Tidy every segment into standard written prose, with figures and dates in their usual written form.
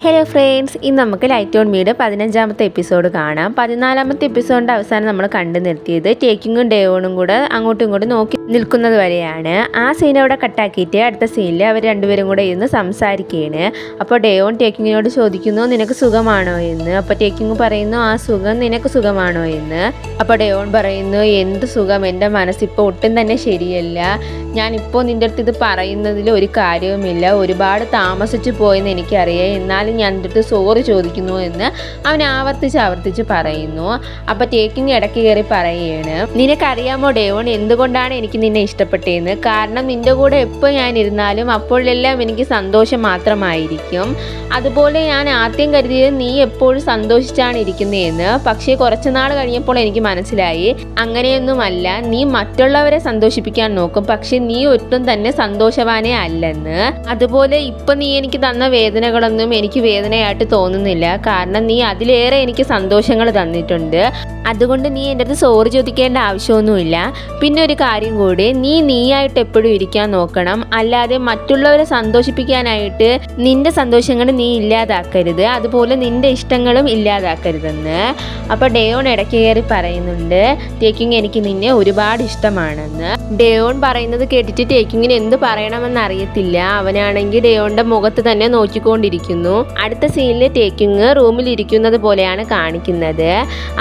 Hello friends, ഇന്ന് നമുക്ക് light on മീയുടെ 15ാമത്തെ episode കാണാം. 14ാമത്തെ എപ്പിസോഡിൻ്റെ അവസാനം നമ്മൾ കണ്ടു നിർത്തിയത് ടേക്കിങ്ങും ഡേവോണും കൂടെ അങ്ങോട്ടും ഇങ്ങോട്ടും നോക്കി നിൽക്കുന്നത് വരെയാണ്. ആ സീൻ അവിടെ കട്ടാക്കിയിട്ട് അടുത്ത സീനിൽ അവർ രണ്ടുപേരും കൂടെ ഇരുന്ന് സംസാരിക്കുകയാണ്. അപ്പോൾ ഡേവോൺ ടേക്കിങ്ങിനോട് ചോദിക്കുന്നു, നിനക്ക് സുഖമാണോ എന്ന്. അപ്പോൾ ടേക്കിങ് പറയുന്നു, ആ സുഖം, നിനക്ക് സുഖമാണോ എന്ന്. അപ്പോൾ ഡേവോൺ പറയുന്നു, എന്ത് സുഖം, എൻ്റെ മനസ്സിപ്പോൾ ഒട്ടും തന്നെ ശരിയല്ല. ഞാനിപ്പോൾ നിൻ്റെ അടുത്ത് ഇത് പറയുന്നതിൽ ഒരു കാര്യവുമില്ല. ഒരുപാട് താമസിച്ചു പോയെന്ന് എനിക്കറിയാം. എന്നാലും ഞാൻ എൻ്റെ അടുത്ത് സോറി ചോദിക്കുന്നു എന്ന് അവൻ ആവർത്തിച്ച് പറയുന്നു. അപ്പോൾ ടേക്കിങ് ഇടയ്ക്ക് കയറി പറയുകയാണ്, നിനക്കറിയാമോ ഡേവോൺ, എന്തുകൊണ്ടാണ് എനിക്ക് നിന്നെ ഇഷ്ടപ്പെട്ടതെന്ന്? കാരണം നിൻ്റെ കൂടെ എപ്പോൾ ഞാൻ ഇരുന്നാലും അപ്പോഴെല്ലാം എനിക്ക് സന്തോഷം മാത്രമായിരിക്കും. അതുപോലെ ഞാൻ ആദ്യം കരുതിയത് നീ എപ്പോഴും സന്തോഷിച്ചാണ് ഇരിക്കുന്നതെന്ന്. പക്ഷേ കുറച്ച് നാൾ കഴിഞ്ഞപ്പോൾ എനിക്ക് മനസ്സിലായി അങ്ങനെയൊന്നുമല്ല. നീ മറ്റുള്ളവരെ സന്തോഷിപ്പിക്കാൻ നോക്കും, പക്ഷെ നീ ഒട്ടും തന്നെ സന്തോഷവാനേ അല്ലെന്ന്. അതുപോലെ ഇപ്പം നീ എനിക്ക് തന്ന വേദനകളൊന്നും എനിക്ക് വേദനയായിട്ട് തോന്നുന്നില്ല. കാരണം നീ അതിലേറെ എനിക്ക് സന്തോഷങ്ങൾ തന്നിട്ടുണ്ട്. അതുകൊണ്ട് നീ എൻ്റെ അടുത്ത് സോറി ചോദിക്കേണ്ട ആവശ്യമൊന്നുമില്ല. പിന്നെ ഒരു കാര്യം കൂടി, നീയായിട്ട് എപ്പോഴും ഇരിക്കാൻ നോക്കണം. അല്ലാതെ മറ്റുള്ളവരെ സന്തോഷിപ്പിക്കാനായിട്ട് നിന്റെ സന്തോഷങ്ങൾ നീ ഇല്ലാതാക്കരുത്. അതുപോലെ നിന്റെ ഇഷ്ടങ്ങളും ഇല്ലാതാക്കരുതെന്ന്. അപ്പോൾ ഡേവോൺ ഇടയ്ക്ക് കയറി പറയുന്നുണ്ട്, ടേക്കിങ് എനിക്ക് നിന്നെ ഒരുപാട് ഇഷ്ടമാണെന്ന്. ഡേവോൺ പറയുന്നത് കേട്ടിട്ട് ടേക്കിങ്ങിന് എന്ത് പറയണമെന്ന് അറിയത്തില്ല. അവനാണെങ്കിൽ ഡേവോണിന്റെ മുഖത്ത് തന്നെ നോക്കിക്കൊണ്ടിരിക്കുന്നു. അടുത്ത സീനിൽ ടേക്കിങ് റൂമിൽ ഇരിക്കുന്നത് പോലെയാണ് കാണിക്കുന്നത്.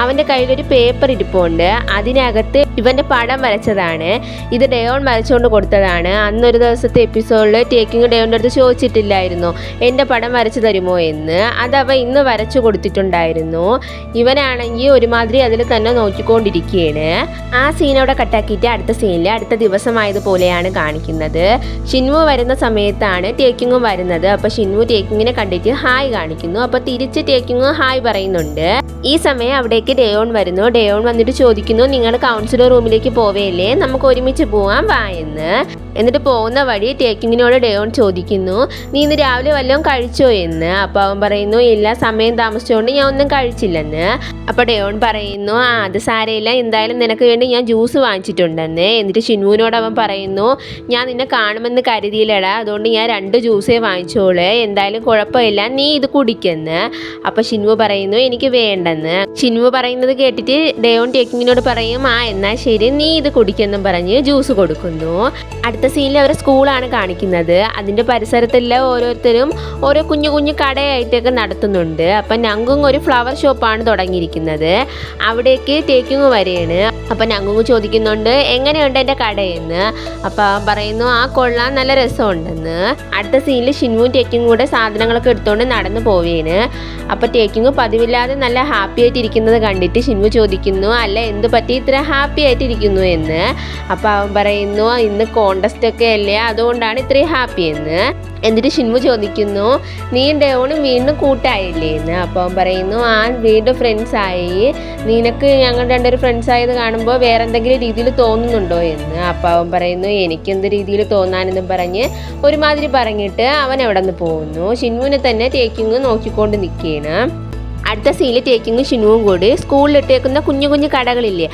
അവൻ്റെ കയ്യിലൊരു പേപ്പർ ഇരിപ്പുണ്ട്. അതിനകത്ത് ഇവൻ്റെ പടം വരച്ചതാണ്. ഇത് ഡേവോൺ വരച്ചുകൊണ്ട് കൊടുത്തതാണ്. അന്നൊരു ദിവസത്തെ എപ്പിസോഡിൽ ടേക്കിങ് ഡേവോണിൻ്റെ അടുത്ത് ചോദിച്ചിട്ടില്ലായിരുന്നു, എൻ്റെ പടം വരച്ചു തരുമോ എന്ന്. അതവ ഇന്ന് വരച്ചു കൊടുത്തിട്ടുണ്ടായിരുന്നു. ഇവനാണെങ്കിൽ ഒരുമാതിരി അതിൽ തന്നെ നോക്കിക്കൊണ്ടിരിക്കുകയാണ്. ആ സീനോടെ കട്ടാക്കിയിട്ട് അടുത്ത സീനിൽ അടുത്ത ദിവസമായതുപോലെയാണ് കാണിക്കുന്നത്. ഷിൻവു വരുന്ന സമയത്താണ് ടേക്കിങ്ങും വരുന്നത്. അപ്പോൾ ഷിൻവു ടേക്കിങ്ങിനെ കണ്ടിട്ട് ഹായ് കാണിക്കുന്നു. അപ്പോൾ തിരിച്ച് ടേക്കിങ് ഹായ് പറയുന്നുണ്ട്. ഈ സമയം അവിടേക്ക് ഡേവോൺ വരുന്നു. ഡേവോൺ വന്നിട്ട് ചോദിക്കുന്നു, നിങ്ങൾ കൗൺസിലർ റൂമിലേക്ക് പോവേലേ, നമുക്ക് ഒരുമിച്ച് പോവാൻ വാ എന്ന്. എന്നിട്ട് പോകുന്ന വഴി ടേക്കിങ്ങിനോട് ഡേവോൺ ചോദിക്കുന്നു, നീ ഇന്ന് രാവിലെ വല്ലതും കഴിച്ചോ എന്ന്. അപ്പോൾ അവൻ പറയുന്നു, ഇല്ല, സമയം താമസിച്ചുകൊണ്ട് ഞാൻ ഒന്നും കഴിച്ചില്ലെന്ന്. അപ്പോൾ ഡേവോൺ പറയുന്നു, അത് സാരമില്ല, എന്തായാലും നിനക്ക് വേണ്ടി ഞാൻ ജ്യൂസ് വാങ്ങിച്ചിട്ടുണ്ടെന്ന്. എന്നിട്ട് ഷിൻവുവിനോട് അവൻ പറയുന്നു, ഞാൻ നിന്നെ കാണുമെന്ന് കരുതിയില്ലടാ, അതുകൊണ്ട് ഞാൻ 2 ജ്യൂസേ വാങ്ങിച്ചോളൂ, എന്തായാലും കുഴപ്പമില്ല, നീ ഇത് കുടിക്കെന്ന്. അപ്പോൾ ഷിൻവു പറയുന്നു, എനിക്ക് വേണ്ടെന്ന്. ഷിൻവു പറയുന്നത് കേട്ടിട്ട് ഡേവോൺ ടേക്കിങ്ങിനോട് പറയും, എന്നാൽ ശരി, നീ ഇത് കുടിക്കെന്നും പറഞ്ഞ് ജ്യൂസ് കൊടുക്കുന്നു. അടുത്ത സീനിൽ അവർ സ്കൂളാണ് കാണിക്കുന്നത്. അതിൻ്റെ പരിസരത്തെല്ലാം ഓരോരുത്തരും ഓരോ കുഞ്ഞു കുഞ്ഞു കടയായിട്ടൊക്കെ നടത്തുന്നുണ്ട്. അപ്പം നങ്കുങ് ഒരു ഫ്ലവർ ഷോപ്പാണ് തുടങ്ങിയിരിക്കുന്നത്. അവിടേക്ക് ടേക്കിങ് വരെയാണ്. അപ്പം നങ്കുങ് ചോദിക്കുന്നുണ്ട്, എങ്ങനെയുണ്ട് എൻ്റെ കടയെന്ന്. അപ്പം അവൻ പറയുന്നു, കൊള്ളാൻ, നല്ല രസമുണ്ടെന്ന്. അടുത്ത സീനിൽ ഷിൻവുവും ടേക്കിങ്ങും കൂടെ സാധനങ്ങളൊക്കെ എടുത്തുകൊണ്ട് നടന്നു പോവുകയാണ്. അപ്പോൾ ടേക്കിങ് പതിവില്ലാതെ നല്ല ഹാപ്പി ആയിട്ടിരിക്കുന്നത് കണ്ടിട്ട് ഷിൻവു ചോദിക്കുന്നു, അല്ല, എന്ത് പറ്റി ഇത്ര ഹാപ്പി ആയിട്ടിരിക്കുന്നു എന്ന്. അപ്പോൾ അവൻ പറയുന്നു, ഇന്ന് കോണ്ടസ്റ്റ് ഒക്കെ അല്ലേ, അതുകൊണ്ടാണ് ഇത്രയും ഹാപ്പി എന്ന്. എന്നിട്ട് ഷിൻവു ചോദിക്കുന്നു, നീ ഡേവോണും വീണ്ടും കൂട്ടായില്ലേ എന്ന്. അപ്പോൾ അവൻ പറയുന്നു, വീണ്ടും ഫ്രണ്ട്സായി. നിനക്ക് ഞങ്ങൾ രണ്ടൊരു ഫ്രണ്ട്സ് ആയത് കാണുമ്പോൾ വേറെ എന്തെങ്കിലും രീതിയിൽ തോന്നുന്നുണ്ടോ എന്ന്. അപ്പോൾ അവൻ പറയുന്നു, എനിക്കെന്ത് രീതിയിൽ തോന്നാനെന്നും പറഞ്ഞ് ഒരുമാതിരി പറഞ്ഞിട്ട് അവൻ എവിടെ നിന്ന് പോകുന്നു. ഷിൻവുവിനെ തന്നെ ടേക്കിങ് നോക്കിക്കൊണ്ട് നിൽക്കുകയാണ്. അടുത്ത സീനിൽ ടേക്കിങ് ഷിൻവുവും കൂടി സ്കൂളിലിട്ടേക്കുന്ന കുഞ്ഞു കുഞ്ഞു കടകളില്ലേ,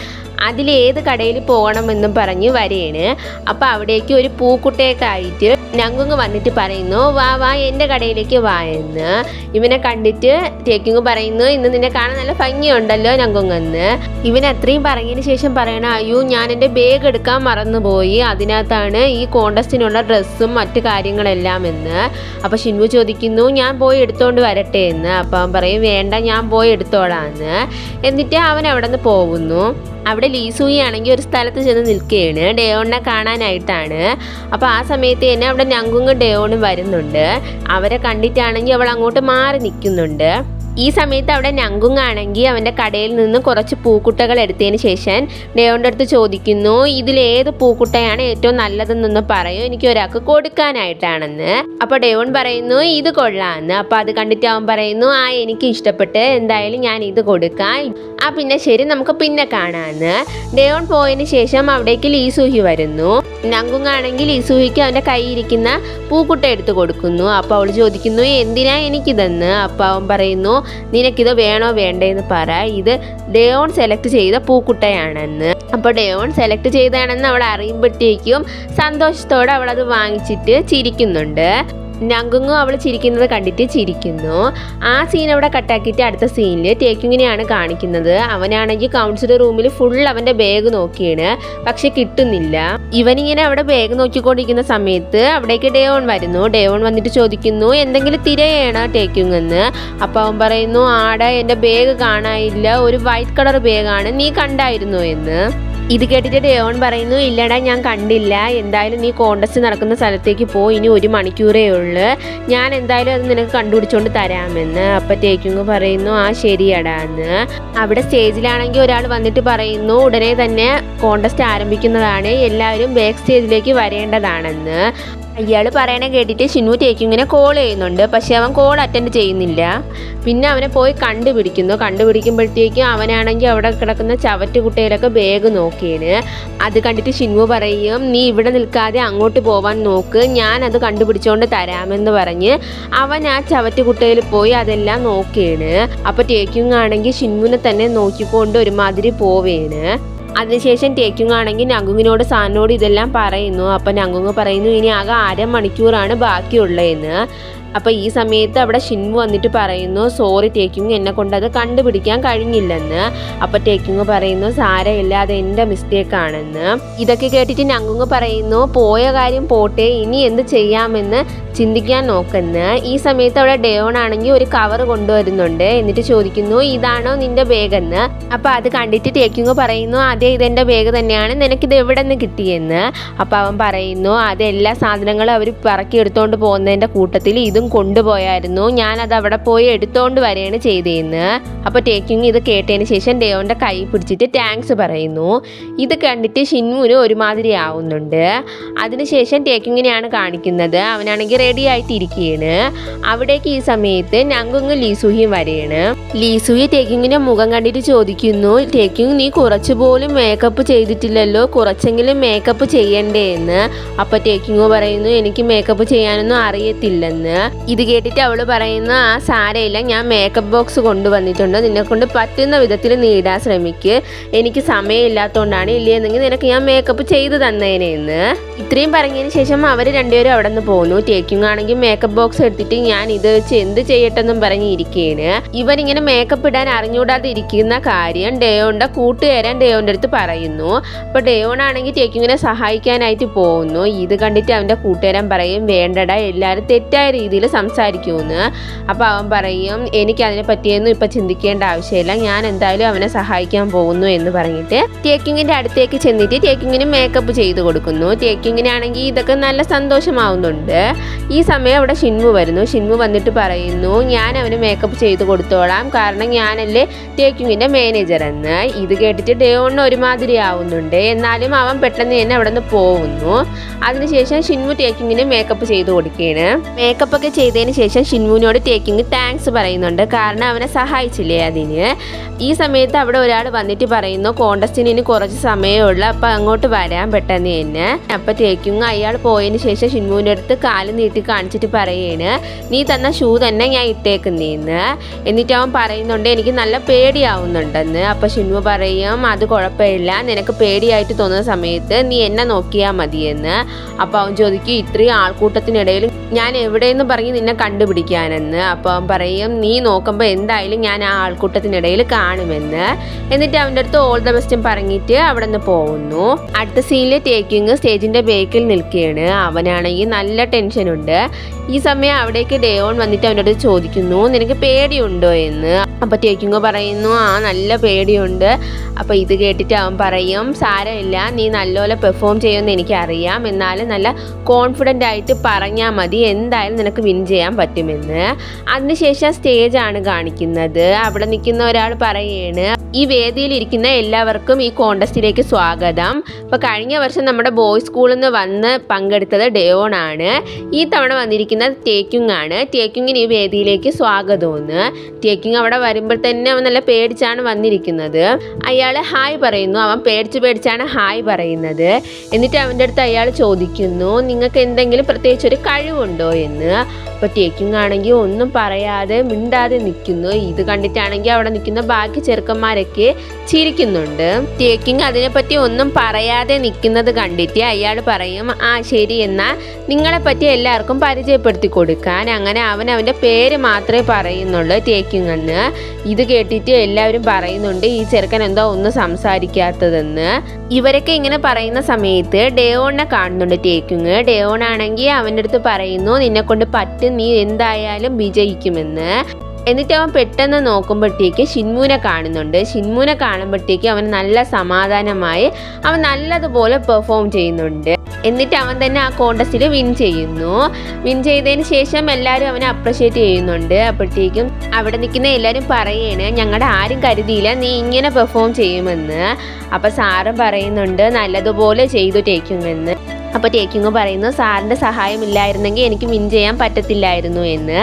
അതിലേത് കടയിൽ പോകണമെന്നും പറഞ്ഞ് വരെയാണ്. അപ്പോൾ അവിടേക്ക് ഒരു പൂക്കുട്ടയൊക്കെ ആയിട്ട് നങ്കുങ് വന്നിട്ട് പറയുന്നു, വാ എൻ്റെ കടയിലേക്ക് വാ എന്ന്. ഇവനെ കണ്ടിട്ട് ടേക്കിങ് പറയുന്നു, ഇന്ന് നിന്നെ കാണാൻ നല്ല ഭംഗിയുണ്ടല്ലോ നങ്കുങ് എന്ന്. ഇവൻ അത്രയും പറഞ്ഞതിന് ശേഷം പറയണം, അയ്യോ, ഞാൻ എൻ്റെ ബാഗ് എടുക്കാൻ മറന്നുപോയി, അതിനകത്താണ് ഈ കോണ്ടസ്റ്റിനുള്ള ഡ്രസ്സും മറ്റു കാര്യങ്ങളെല്ലാം എന്ന്. അപ്പോൾ ഷിൻവു ചോദിക്കുന്നു, ഞാൻ പോയി എടുത്തോണ്ട് വരട്ടെ എന്ന്. അപ്പോൾ അവൻ പറയും, വേണ്ട, ഞാൻ പോയി എടുത്തോളാം എന്ന്. എന്നിട്ട് അവൻ അവിടെ നിന്ന് പോകുന്നു. അവിടെ ലീസൂയി ആണെങ്കിൽ ഒരു സ്ഥലത്ത് ചെന്ന് നിൽക്കുകയാണ്, ഡേവോണിനെ കാണാനായിട്ടാണ്. അപ്പോൾ ആ സമയത്ത് തന്നെ അവിടെ നങ്കുങ്ങും ഡേവോണും വരുന്നുണ്ട്. അവരെ കണ്ടിട്ടാണെങ്കിൽ അവൾ അങ്ങോട്ട് മാറി നിൽക്കുന്നുണ്ട്. ഈ സമയത്ത് അവിടെ നങ്കുങ് ആണെങ്കിൽ അവൻ്റെ കടയിൽ നിന്ന് കുറച്ച് പൂക്കുട്ടകൾ എടുത്തതിന് ശേഷം ഡേവോണിൻ്റെ അടുത്ത് ചോദിക്കുന്നു, ഇതിലേത് പൂക്കുട്ടയാണ് ഏറ്റവും നല്ലതെന്നൊന്ന് പറയൂ, എനിക്ക് ഒരാൾക്ക് കൊടുക്കാനായിട്ടാണെന്ന്. അപ്പോൾ ഡേവോൺ പറയുന്നു, ഇത് കൊള്ളാമെന്ന്. അപ്പോൾ അത് കണ്ടിട്ട് അവൻ പറയുന്നു, എനിക്ക് ഇഷ്ടപ്പെട്ട്, എന്തായാലും ഞാൻ ഇത് കൊടുക്കാം, പിന്നെ ശരി, നമുക്ക് പിന്നെ കാണാമെന്ന്. ഡേവോൺ പോയതിന് ശേഷം അവിടേക്ക് ലീസൂഹി വരുന്നു. നങ്കുങ് ആണെങ്കിൽ ലീസൂഹിക്ക് അവൻ്റെ കയ്യിരിക്കുന്ന പൂക്കുട്ട എടുത്ത് കൊടുക്കുന്നു. അപ്പോൾ അവൾ ചോദിക്കുന്നു, എന്തിനാ എനിക്കിതെന്ന്. അപ്പോൾ അവൻ പറയുന്നു, നിനക്കിത് വേണോ വേണ്ടേന്ന് പറ, ഇത് ഡേവോൺ സെലക്ട് ചെയ്ത പൂക്കുട്ടയാണെന്ന്. അപ്പോൾ ഡേവോൺ സെലക്ട് ചെയ്തതാണെന്ന് അവൾ അറിയുമ്പോഴത്തേക്കും സന്തോഷത്തോടെ അവളത് വാങ്ങിച്ചിട്ട് ചിരിക്കുന്നുണ്ട്. നങ്കുങ്ങു അവൾ ചിരിക്കുന്നത് കണ്ടിട്ട് ചിരിക്കുന്നു. ആ സീൻ അവിടെ കട്ടാക്കിയിട്ട് അടുത്ത സീനിൽ ടേക്കിങ്ങിനെയാണ് കാണിക്കുന്നത്. അവനാണെങ്കിൽ കൗൺസിലർ റൂമിൽ ഫുൾ അവൻ്റെ ബാഗ് നോക്കിയാണ്, പക്ഷെ കിട്ടുന്നില്ല. ഇവനിങ്ങനെ അവിടെ ബാഗ് നോക്കിക്കൊണ്ടിരിക്കുന്ന സമയത്ത് അവിടേക്ക് ഡേവൺ വരുന്നു. ഡേവൺ വന്നിട്ട് ചോദിക്കുന്നു എന്തെങ്കിലും തിരയാണ് ടേക്കിങ് എന്ന്. അപ്പോൾ അവൻ പറയുന്നു ആടെ എൻ്റെ ബാഗ് കാണാനില്ല, ഒരു വൈറ്റ് കളർ ബാഗാണ്, നീ കണ്ടായിരുന്നു എന്ന്. ഇത് കേട്ടിട്ട് ഡേവൺ പറയുന്നു ഇല്ലടാ ഞാൻ കണ്ടില്ല, എന്തായാലും നീ കോണ്ടസ്റ്റ് നടക്കുന്ന സ്ഥലത്തേക്ക് പോ, ഇനി 1 മണിക്കൂറേ ഉള്ളു, ഞാൻ എന്തായാലും അത് നിനക്ക് കണ്ടുപിടിച്ചോണ്ട് തരാമെന്ന്. അപ്പം ടേക്കിങ് പറയുന്നു ആ ശരിയടാ എന്ന്. അവിടെ സ്റ്റേജിലാണെങ്കിൽ ഒരാൾ വന്നിട്ട് പറയുന്നു ഉടനെ തന്നെ കോണ്ടസ്റ്റ് ആരംഭിക്കുന്നതാണ്, എല്ലാവരും ബാക്ക് സ്റ്റേജിലേക്ക് വരേണ്ടതാണെന്ന്. അയാൾ പറയണ കേട്ടിട്ട് ഷിനു ടേക്കിങ്ങിനെ കോൾ ചെയ്യുന്നുണ്ട്, പക്ഷെ അവൻ കോൾ അറ്റൻഡ് ചെയ്യുന്നില്ല. പിന്നെ അവനെ പോയി കണ്ടുപിടിക്കുമ്പോഴത്തേക്കും അവനാണെങ്കിൽ അവിടെ കിടക്കുന്ന ചവറ്റുകുട്ടയിലൊക്കെ ബാഗ് നോക്കിയാണ്. അത് കണ്ടിട്ട് ഷിനു പറയും നീ ഇവിടെ നിൽക്കാതെ അങ്ങോട്ട് പോവാൻ നോക്ക്, ഞാൻ അത് കണ്ടുപിടിച്ചുകൊണ്ട് തരാമെന്ന് പറഞ്ഞ് അവൻ ആ ചവറ്റുകുട്ടയിൽ പോയി അതെല്ലാം നോക്കിയാണ്. അപ്പോൾ ടേക്കിങ് ആണെങ്കിൽ ഷിനുവിനെ തന്നെ നോക്കിക്കൊണ്ട് ഒരുമാതിരി പോവേണ്. അതിനുശേഷം ടേക്കിങ് ആണെങ്കിൽ നങ്കുങ്ങിനോട് സാറിനോട് ഇതെല്ലാം പറയുന്നു. അപ്പം നങ്കുങ്ങ് പറയുന്നു ഇനി ആകെ 1/2 മണിക്കൂറാണ് ബാക്കിയുള്ളതെന്ന്. അപ്പോൾ ഈ സമയത്ത് അവിടെ ഷിൻമു വന്നിട്ട് പറയുന്നു സോറി ടേക്കിങ്, എന്നെ കൊണ്ട് അത് കണ്ടുപിടിക്കാൻ കഴിഞ്ഞില്ലെന്ന്. അപ്പോൾ ടേക്കിങ് പറയുന്നു സാരമില്ല, അത് എൻ്റെ മിസ്റ്റേക്കാണെന്ന്. ഇതൊക്കെ കേട്ടിട്ട് നങ്കുങ്ങ് പറയുന്നു പോയ കാര്യം പോട്ടെ, ഇനി എന്ത് ചെയ്യാമെന്ന് ചിന്തിക്കാൻ നോക്കുന്ന. ഈ സമയത്ത് അവിടെ ഡേവൺ ആണെങ്കിൽ ഒരു കവർ കൊണ്ടുവരുന്നുണ്ട്. എന്നിട്ട് ചോദിക്കുന്നു ഇതാണോ നിന്റെ ബാഗെന്ന്. അപ്പോൾ അത് കണ്ടിട്ട് ടേക്കിങ് പറയുന്നു അതെ ഇതെൻ്റെ ബാഗ് തന്നെയാണ്, നിനക്കിത് എവിടെ നിന്ന് കിട്ടിയെന്ന്. അപ്പോൾ അവൻ പറയുന്നു അതെല്ലാ സാധനങ്ങളും അവർ പറക്കി എടുത്തുകൊണ്ട് പോകുന്നതിൻ്റെ കൂട്ടത്തിൽ ഇതും കൊണ്ടുപോയായിരുന്നു, ഞാനത് അവിടെ പോയി എടുത്തോണ്ട് വരികയാണ് ചെയ്തതെന്ന്. അപ്പോൾ ടേക്കിങ് ഇത് കേട്ടതിന് ശേഷം ഡേവൻ്റെ കൈ പിടിച്ചിട്ട് താങ്ക്സ് പറയുന്നു. ഇത് കണ്ടിട്ട് ഷിൻമുവിന് ഒരുമാതിരി ആവുന്നുണ്ട്. അതിനുശേഷം ടേക്കിങ്ങിനെയാണ് കാണിക്കുന്നത്. അവനാണെങ്കിൽ റെഡി ആയിട്ടിരിക്കുകയാണ്. അവിടേക്ക് ഈ സമയത്ത് നങ്കുങ്ങ് ലീസുഹിയും വരികയാണ്. ലീസുഹി ടേക്കിങ്ങിൻ്റെ മുഖം കണ്ടിട്ട് ചോദിക്കുന്നു ടേക്കിങ് നീ കുറച്ചുപോലും മേക്കപ്പ് ചെയ്തിട്ടില്ലല്ലോ, കുറച്ചെങ്കിലും മേക്കപ്പ് ചെയ്യണ്ടേ എന്ന്. അപ്പോൾ ടേക്കിങ് പറയുന്നു എനിക്ക് മേക്കപ്പ് ചെയ്യാനൊന്നും അറിയത്തില്ലെന്ന്. ഇത് കേട്ടിട്ട് അവൾ പറയുന്നു ആ സാരയില്ല, ഞാൻ മേക്കപ്പ് ബോക്സ് കൊണ്ടുവന്നിട്ടുണ്ട്, നിന്നെ കൊണ്ട് പറ്റുന്ന വിധത്തിൽ നീ ഇടാൻ ശ്രമിക്ക്, എനിക്ക് സമയമില്ലാത്തതുകൊണ്ടാണ്, ഇല്ലയെന്നെങ്കിൽ നിനക്ക് ഞാൻ മേക്കപ്പ് ചെയ്ത് തന്നേനെന്ന്. ഇത്രയും പറഞ്ഞതിന് ശേഷം അവർ രണ്ടുപേരും അവിടെ നിന്ന് പോകുന്നു. ടേക്കിങ് ആണെങ്കിൽ മേക്കപ്പ് ബോക്സ് എടുത്തിട്ട് ഞാൻ ഇത് വെച്ച് എന്ത് ചെയ്യട്ടെന്നും പറഞ്ഞിരിക്കുകയാണ്. ഇവനിങ്ങനെ മേക്കപ്പ് ഇടാൻ അറിഞ്ഞുകൂടാതെ ഇരിക്കുന്ന കാര്യം ഡേവോന്റെ കൂട്ടുകാരൻ ഡേവോന്റെ അടുത്ത് പറയുന്നു. അപ്പോൾ ഡേവോൺ ആണെങ്കിൽ ടേക്കിങ്ങിനെ സഹായിക്കാനായിട്ട് പോകുന്നു. ഇത് കണ്ടിട്ട് അവൻ്റെ കൂട്ടുകാരൻ പറയും വേണ്ടടാ, എല്ലാവരും തെറ്റായ രീതിയിൽ സംസാരിക്കുമെന്ന്. അപ്പോൾ അവൻ പറയും എനിക്കതിനെ പറ്റിയൊന്നും ഇപ്പം ചിന്തിക്കേണ്ട ആവശ്യമില്ല, ഞാൻ എന്തായാലും അവനെ സഹായിക്കാൻ പോകുന്നു എന്ന് പറഞ്ഞിട്ട് ടേക്കിങ്ങിൻ്റെ അടുത്തേക്ക് ചെന്നിട്ട് ടേക്കിങ്ങിന് മേക്കപ്പ് ചെയ്ത് കൊടുക്കുന്നു. ടേക്കിങ്ങിനാണെങ്കിൽ ഇതൊക്കെ നല്ല സന്തോഷമാവുന്നുണ്ട്. ഈ സമയം അവിടെ ഷിൻമു വരുന്നു. ഷിൻമു വന്നിട്ട് പറയുന്നു ഞാൻ അവന് മേക്കപ്പ് ചെയ്ത് കൊടുത്തോളാം, കാരണം ഞാനല്ലേ ടേക്കിങ്ങിൻ്റെ മാനേജർ എന്ന്. ഇത് കേട്ടിട്ട് ഡേവോണിന് ഒരുമാതിരി ആവുന്നുണ്ട്. എന്നാലും അവൻ പെട്ടെന്ന് തന്നെ അവിടെ നിന്ന് പോകുന്നു. അതിനുശേഷം ഷിൻമു ടേക്കിങ്ങിന് മേക്കപ്പ് ചെയ്ത് കൊടുക്കുകയാണ്. മേക്കപ്പൊക്കെ ചെയ്തതിന് ശേഷം ഷിൻമുവിനോട് ടേക്കിങ് താങ്ക്സ് പറയുന്നുണ്ട്, കാരണം അവനെ സഹായിച്ചില്ലേ അതിന്. ഈ സമയത്ത് അവിടെ ഒരാൾ വന്നിട്ട് പറയുന്നു കോണ്ടസ്റ്റിന് ഇനി കുറച്ച് സമയമുള്ളൂ, അപ്പം അങ്ങോട്ട് വരാൻ പെട്ടെന്ന് തന്നെ. അപ്പം ടേക്കിങ് അയാൾ പോയതിന് ശേഷം ഷിൻമുവിൻ്റെ അടുത്ത് കാല് നീട്ടി കാണിച്ചിട്ട് പറയാണ് നീ തന്ന ഷൂ തന്നെ ഞാൻ ഇട്ടേക്കുന്നേന്ന്. എന്നിട്ട് അവൻ പറയുന്നുണ്ട് എനിക്ക് നല്ല പേടിയാവുന്നുണ്ടെന്ന്. അപ്പം ഷിൻമു പറയും അത് കുഴപ്പമില്ല, നിനക്ക് പേടിയായിട്ട് തോന്നുന്ന സമയത്ത് നീ എന്നെ നോക്കിയാൽ മതിയെന്ന്. അപ്പോൾ അവൻ ചോദിക്കും ഇത്രയും ആൾക്കൂട്ടത്തിനിടയിൽ ഞാൻ എവിടെയെന്ന് പറഞ്ഞ് നിന്നെ കണ്ടുപിടിക്കാനെന്ന്. അപ്പോൾ അവൻ പറയും നീ നോക്കുമ്പോൾ എന്തായാലും ഞാൻ ആ ആൾക്കൂട്ടത്തിനിടയിൽ കാണുമെന്ന്. എന്നിട്ട് അവൻ്റെ അടുത്ത് ഓൾ ദ ബെസ്റ്റും പറഞ്ഞിട്ട് അവിടെ നിന്ന് പോകുന്നു. അടുത്ത സീനിൽ ടേക്കിങ് സ്റ്റേജിൻ്റെ ബേക്കിൽ നിൽക്കുകയാണ്. അവനാണെങ്കിൽ നല്ല ടെൻഷനുണ്ട്. ഈ സമയം അവിടേക്ക് ഡേവോൺ വന്നിട്ട് അവൻ്റെ അടുത്ത് ചോദിക്കുന്നു നിനക്ക് പേടിയുണ്ടോ എന്ന്. അപ്പോൾ ടേക്കിങ് പറയുന്നു ആ നല്ല പേടിയുണ്ട്. അപ്പോൾ ഇത് കേട്ടിട്ട് അവൻ പറയും സാരമില്ല, നീ നല്ലപോലെ പെർഫോം ചെയ്യുമെന്ന് എനിക്കറിയാം, എന്നാലും നല്ല കോൺഫിഡൻ്റ് ആയിട്ട് പറഞ്ഞാൽ മതി, എന്തായാലും നിനക്ക് വിൻ ചെയ്യാൻ പറ്റുമെന്ന്. അതിനുശേഷം സ്റ്റേജാണ് കാണിക്കുന്നത്. അവിടെ നിൽക്കുന്ന ഒരാൾ പറയാണ് ഈ വേദിയിൽ ഇരിക്കുന്ന എല്ലാവർക്കും ഈ കോണ്ടസ്റ്റിലേക്ക് സ്വാഗതം. ഇപ്പോൾ കഴിഞ്ഞ വർഷം നമ്മുടെ ബോയ്സ് സ്കൂളിൽ നിന്ന് വന്ന് പങ്കെടുത്തത് ഡേവോൺ ആണ്, ഈ തവണ വന്നിരിക്കുന്നത് ടേക്കിങ് ആണ്. ടേക്കിങ്ങിന് ഈ വേദിയിലേക്ക് സ്വാഗതമെന്ന്. ടേക്കിങ് അവിടെ വരുമ്പോൾ തന്നെ അവൻ നല്ല പേടിച്ചാണ് വന്നിരിക്കുന്നത്. അയാൾ ഹായ് പറയുന്നു. അവൻ പേടിച്ചാണ് ഹായ് പറയുന്നത്. എന്നിട്ട് അവൻ്റെ അടുത്ത് അയാൾ ചോദിക്കുന്നു നിങ്ങൾക്ക് എന്തെങ്കിലും പ്രത്യേകിച്ചൊരു കഴിവുണ്ടോ എന്ന്. അപ്പോൾ ടേക്കിങ് ആണെങ്കിൽ ഒന്നും പറയാതെ മിണ്ടാതെ നിൽക്കുന്നു. ഇത് കണ്ടിട്ടാണെങ്കിൽ അവിടെ നിൽക്കുന്ന ബാക്കി ചെറുക്കന്മാരൊക്കെ ഇടയ്ക്ക് ചിരിക്കുന്നുണ്ട്. ടേക്കിങ് അതിനെപ്പറ്റി ഒന്നും പറയാതെ നിൽക്കുന്നത് കണ്ടിട്ട് അയാൾ പറയും, ആ ശരി, എന്നാൽ നിങ്ങളെപ്പറ്റി എല്ലാവർക്കും പരിചയപ്പെടുത്തി കൊടുക്കാൻ. അങ്ങനെ അവൻ്റെ പേര് മാത്രമേ പറയുന്നുള്ളൂ, ടേക്കിങ് എന്ന്. ഇത് കേട്ടിട്ട് എല്ലാവരും പറയുന്നുണ്ട്, ഈ ചെറുക്കൻ എന്തോ ഒന്നും സംസാരിക്കാത്തതെന്ന്. ഇവരൊക്കെ ഇങ്ങനെ പറയുന്ന സമയത്ത് ഡേവോണിനെ കാണുന്നുണ്ട് ടേക്കിങ്. ഡേവോൺ ആണെങ്കിൽ അവൻ്റെ അടുത്ത് പറയുന്നു, നിന്നെ കൊണ്ട് പറ്റും, നീ എന്തായാലും വിജയിക്കുമെന്ന്. എന്നിട്ട് അവൻ പെട്ടെന്ന് നോക്കുമ്പോഴത്തേക്ക് ഷിൻമുവിനെ കാണുന്നുണ്ട്. ഷിൻമുവിനെ കാണുമ്പോഴത്തേക്ക് അവൻ നല്ല സമാധാനമായി അവൻ നല്ലതുപോലെ പെർഫോം ചെയ്യുന്നുണ്ട്. എന്നിട്ട് അവൻ തന്നെ ആ കോണ്ടസ്റ്റിൽ വിൻ ചെയ്യുന്നു. വിൻ ചെയ്തതിന് ശേഷം എല്ലാവരും അവനെ അപ്രിഷ്യേറ്റ് ചെയ്യുന്നുണ്ട്. അപ്പോഴത്തേക്കും അവിടെ നിൽക്കുന്ന എല്ലാവരും പറയാണ്, ഞങ്ങളുടെ ആരും കരുതിയില്ല നീ ഇങ്ങനെ പെർഫോം ചെയ്യുമെന്ന്. അപ്പോൾ സാറും പറയുന്നുണ്ട്, നല്ലതുപോലെ ചെയ്തു ടേക്കിങ്ങെന്ന്. അപ്പോൾ ടേക്കിങ് പറയുന്നു, സാറിൻ്റെ സഹായം ഇല്ലായിരുന്നെങ്കിൽ എനിക്ക് വിൻ ചെയ്യാൻ പറ്റത്തില്ലായിരുന്നു എന്ന്.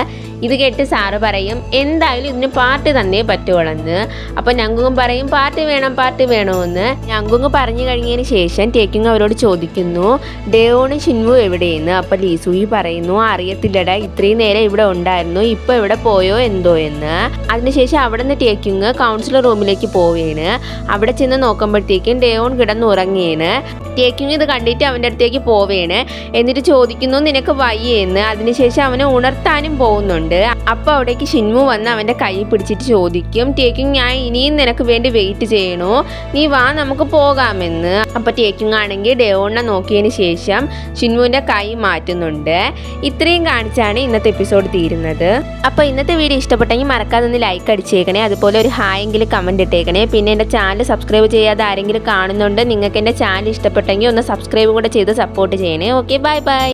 ഇത് കേട്ട് സാറ് പറയും, എന്തായാലും ഇതിന് പാർട്ടി തന്നേ പറ്റുള്ളെന്ന്. അപ്പോൾ ഞങ്കുങ് പറയും, പാർട്ടി വേണമെന്ന്. ഞങ്കുങ് പറഞ്ഞു കഴിഞ്ഞതിന് ശേഷം ടേക്കിങ് അവരോട് ചോദിക്കുന്നു, ഡേവോണും ഷിൻവു എവിടെയെന്ന്. അപ്പോൾ ലീസൂയി പറയുന്നു, അറിയത്തില്ലടാ, ഇത്രയും നേരം ഇവിടെ ഉണ്ടായിരുന്നു, ഇപ്പോൾ എവിടെ പോയോ എന്തോ എന്ന്. അതിനുശേഷം അവിടെ നിന്ന് ടേക്കിങ് കൗൺസിലർ റൂമിലേക്ക് പോവുകയാണ്. അവിടെ ചെന്ന് നോക്കുമ്പോഴത്തേക്കും ഡേവോൺ കിടന്നുറങ്ങിയാണ്. ടേക്കിങ് ഇത് കണ്ടിട്ട് അവൻ്റെ അടുത്തേക്ക് പോവുകയാണ്. എന്നിട്ട് ചോദിക്കുന്നു, നിനക്ക് വയ്യെന്ന്. അതിനുശേഷം അവനെ ഉണർത്താനും പോകുന്നുണ്ട്. അപ്പോൾ അവിടേക്ക് ഷിൻമു വന്ന് അവൻ്റെ കൈ പിടിച്ചിട്ട് ചോദിക്കും, ടേക്കിങ് ഞാൻ ഇനിയും നിനക്ക് വേണ്ടി വെയിറ്റ് ചെയ്യണോ, നീ വാ നമുക്ക് പോകാമെന്ന്. അപ്പോൾ ടേക്കിങ് ആണെങ്കിൽ ഡേവോണിനെ നോക്കിയതിന് ശേഷം ഷിൻമുവിൻ്റെ കൈ മാറ്റുന്നുണ്ട്. ഇത്രയും കാണിച്ചാണ് ഇന്നത്തെ എപ്പിസോഡ് തീരുന്നത്. അപ്പോൾ ഇന്നത്തെ വീഡിയോ ഇഷ്ടപ്പെട്ടെങ്കിൽ മറക്കാതെ ഒന്ന് ലൈക്ക് അടിച്ചേക്കണേ. അതുപോലെ ഒരു ഹായ് എങ്കിലും കമൻറ്റ് ഇട്ടേക്കണേ. പിന്നെ എൻ്റെ ചാനൽ സബ്സ്ക്രൈബ് ചെയ്യാതെ ആരെങ്കിലും കാണുന്നുണ്ട്, നിങ്ങൾക്ക് എൻ്റെ ചാനൽ ഇഷ്ടപ്പെട്ടെങ്കിൽ ഒന്ന് സബ്സ്ക്രൈബ് കൂടെ ചെയ്ത് സപ്പോർട്ട് ചെയ്യണേ. Okay, bye bye.